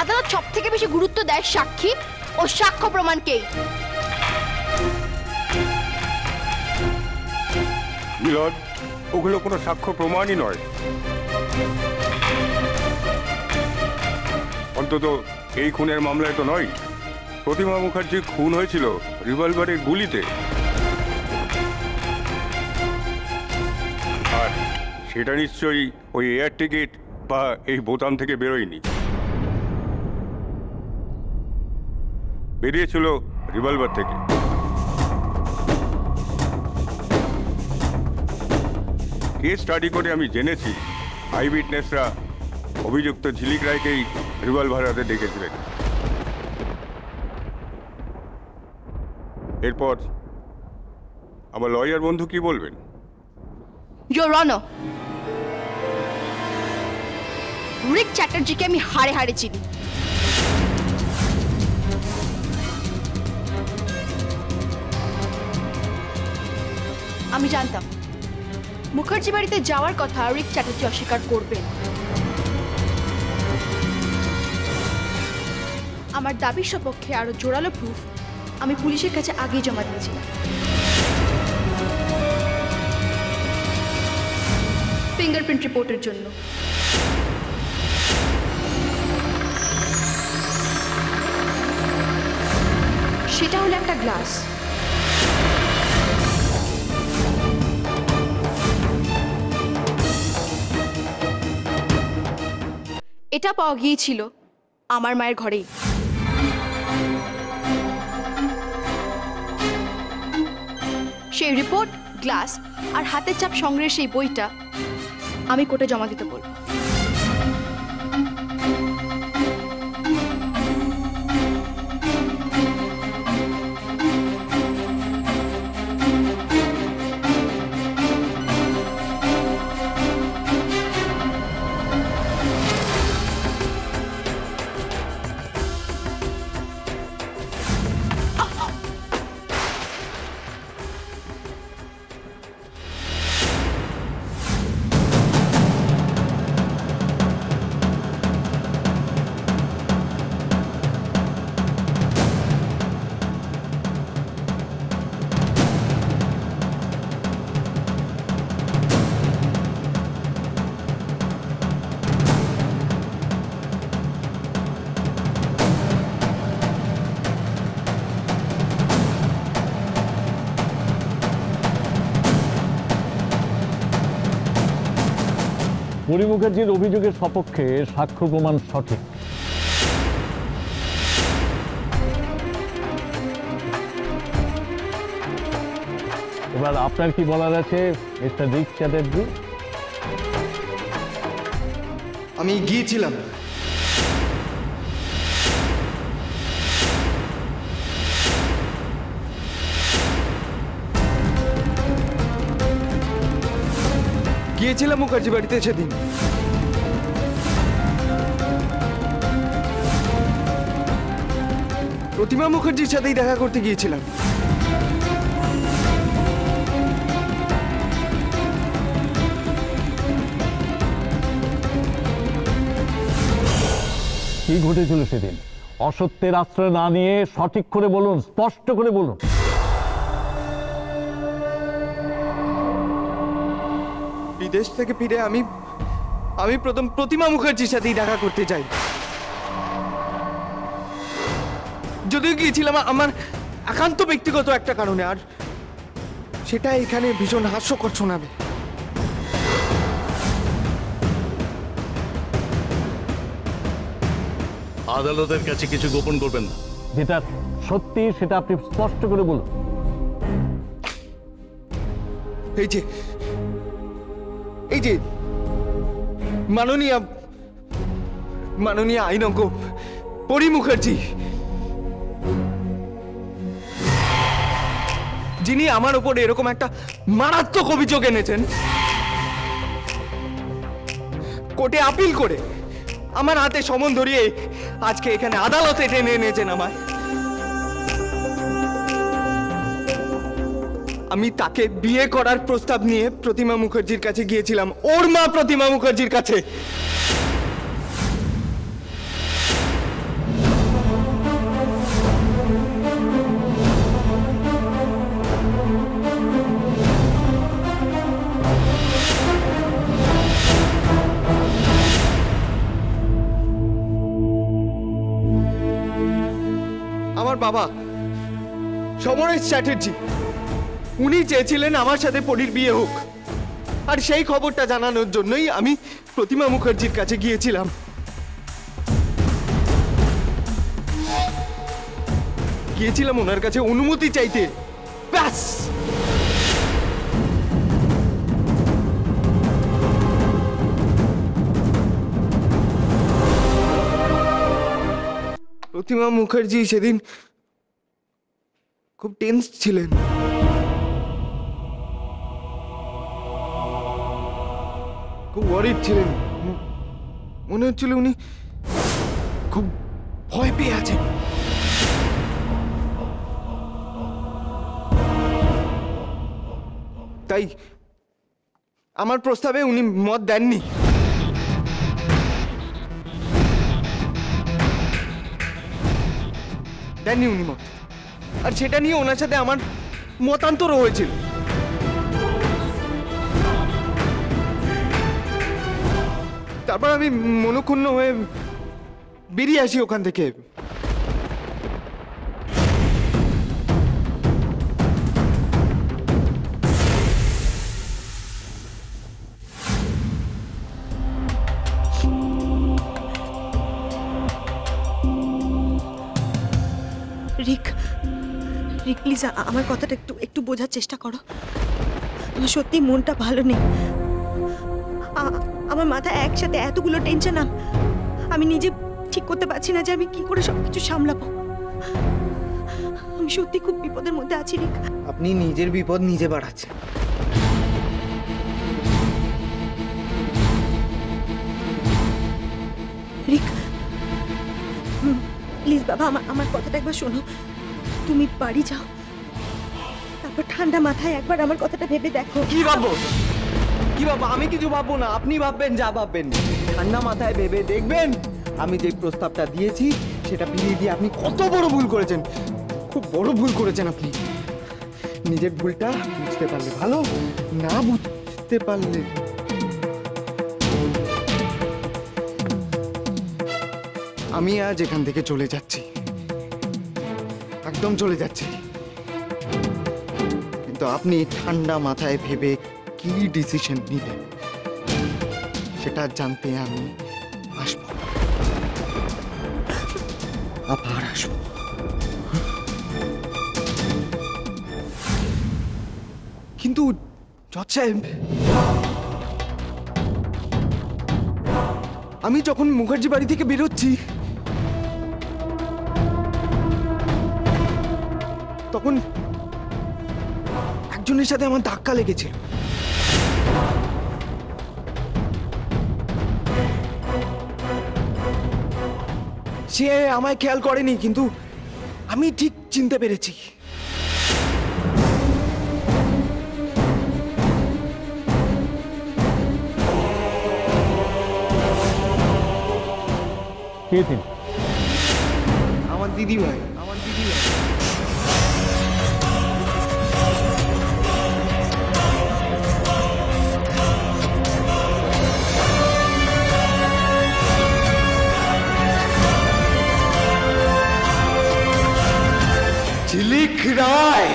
আদালত সব থেকে বেশি গুরুত্ব দেয় সাক্ষী ও সাক্ষ্য প্রমাণকেই। মিলন, ওগুলো কোনো সাক্ষ্য প্রমাণই নয়। অন্তত এই খুনের মামলায় তো নয়। প্রতিমা মুখার্জি খুন হয়েছিল রিভলভারের গুলিতে, আর সেটা নিশ্চয়ই ওই এয়ার টিকিট বা এই বোতাম থেকে বেরোয়নি, বেরিয়েছিল রিভলভার থেকে। কেস স্টাডি করে আমি জেনেছি আই উইটনেসরা অভিযুক্ত ঝিলিক রায়কেই রিভলভার হাতে ডেকেছিলেন। এরপর আমার লয়ার বন্ধু কি বলবেন? ইয়োর অনার, রিক চ্যাটার্জিকে আমি হাড়ে হাড়ে চিনি। আমি জানতাম মুখার্জি বাড়িতে যাওয়ার কথা রিক চ্যাটার্জি অস্বীকার করবেন। আমার দাবির সপক্ষে আরো জোরালো প্রুফ আমি পুলিশের কাছে আগেই জমা দিয়েছিলাম। ফিঙ্গারপ্রিন্ট রিপোর্টের জন্য। সেটা হলো একটা গ্লাস। এটা পাওয়া গিয়েছিল আমার মায়ের ঘরেই। সেই রিপোর্ট, গ্লাস আর হাতের চাপ সংগ্রহের সেই বইটা আমি কোর্টে জমা দিতে বলবো। পরি মুখার্জির অভিযোগের সপক্ষে সাক্ষ্য প্রমাণ সঠিক। এবার আপনার কি বলার আছে মিস্টার রিক চ্যাটার্জি? আমি গিয়েছিলাম, মুখার্জি বাড়িতে সেদিন। প্রতিমা মুখার্জির সাথেই দেখা করতে গিয়েছিলাম। কি ঘটেছিল সেদিন? অসত্যের আশ্রয় না নিয়ে সঠিক করে বলুন, স্পষ্ট করে বলুন। বিদেশ থেকে ফিরে আমি প্রথম প্রতিমা মুখার্জির সাথেই দেখা করতে যাই। যদিও গিয়েছিলাম আমার একান্ত ব্যক্তিগত একটা কারণে, আর সেটা এখানে ভীষণ হাস্যকর শোনাবে। আদালতের কাছে কিছু গোপন করবেন না। যেটা সত্যি সেটা আপনি স্পষ্ট করে বলুন। এই যে মাননীয় আইনজ্ঞ পরি মুখার্জি, যিনি আমার উপর এরকম একটা মারাত্মক অভিযোগ এনেছেন, কোর্টে আপিল করে আমার হাতে সমন ধরিয়ে আজকে এখানে আদালতে টেনে এনেছেন আমায়। আমি তাকে বিয়ে করার প্রস্তাব নিয়ে প্রতিমা মুখার্জির কাছে গিয়েছিলাম, ওর মা প্রতিমা মুখার্জির কাছে। আমার বাবা সমরেশ চ্যাটার্জি, উনি চেয়েছিলেন আমার সাথে পরীর বিয়ে হোক, আর সেই খবরটা জানানোর জন্যই আমি প্রতিমা মুখার্জির কাছে গিয়েছিলাম। গিয়েছিলাম ওনার কাছে অনুমতি চাইতে, ব্যাস। প্রতিমা মুখার্জি সেদিন খুব টেন্স ছিলেন। খুব ওয়ারিড ছিলেন। মনে হচ্ছিল উনি খুব ভয় পেয়ে আছেন। তাই আমার প্রস্তাবে উনি মত দেননি। উনি মত, আর সেটা নিয়ে ওনার সাথে আমার মতান্তরও হয়েছিল। তারপর আমি মনক্ষুণ্ণ হয়ে বেরিয়ে আসি ওখান থেকে। রিক, রিক প্লিজ আমার কথাটা একটু বোঝার চেষ্টা করো। আমার সত্যি মনটা ভালো নেই। আমার মাথায় একসাথে এতগুলো টেনশন, আমি নিজে ঠিক করতে পারছি না যে আমি কি করে সবকিছু সামলাবো। আমি সত্যি খুব বিপদের মধ্যে আছি রিক। আপনি নিজের বিপদ নিজে বাড়াচ্ছেন। রিক প্লিজ বাবা, আমার কথাটা একবার শোনো। তুমি বাড়ি যাও, তারপর ঠান্ডা মাথায় একবার আমার কথাটা ভেবে দেখো। কি ভাববো? কি ভাববো? আমি কিছু ভাববো না, আপনি ভাববেন যা ভাববেন। ঠান্ডা মাথায় ভেবে দেখবেন আমি যে প্রস্তাবটা দিয়েছি সেটা ফিরিয়ে দিয়ে আপনি কত বড় ভুল করেছেন। খুব বড় ভুল করেছেন আপনি। নিজের ভুলটা বুঝতে পারলে ভালো, না বুঝতে পারলে আমি আজ এখান থেকে চলে যাচ্ছি, একদম চলে যাচ্ছি। কিন্তু আপনি ঠান্ডা মাথায় ভেবে কি ডিসিশন নিলেন সেটা জানতে আমি আসবো, আবার আসবো। কিন্তু জজ সাহেব, আমি যখন মুখার্জি বাড়ি থেকে বেরোচ্ছি তখন একজনের সাথে আমার ধাক্কা লেগেছিল। সে আমায় খেয়াল করেনি, কিন্তু আমি ঠিক চিনতে পেরেছি। কে তিনি? আমার দিদি ভাই, আমার দিদি ভাই। ঝিলিক রায়।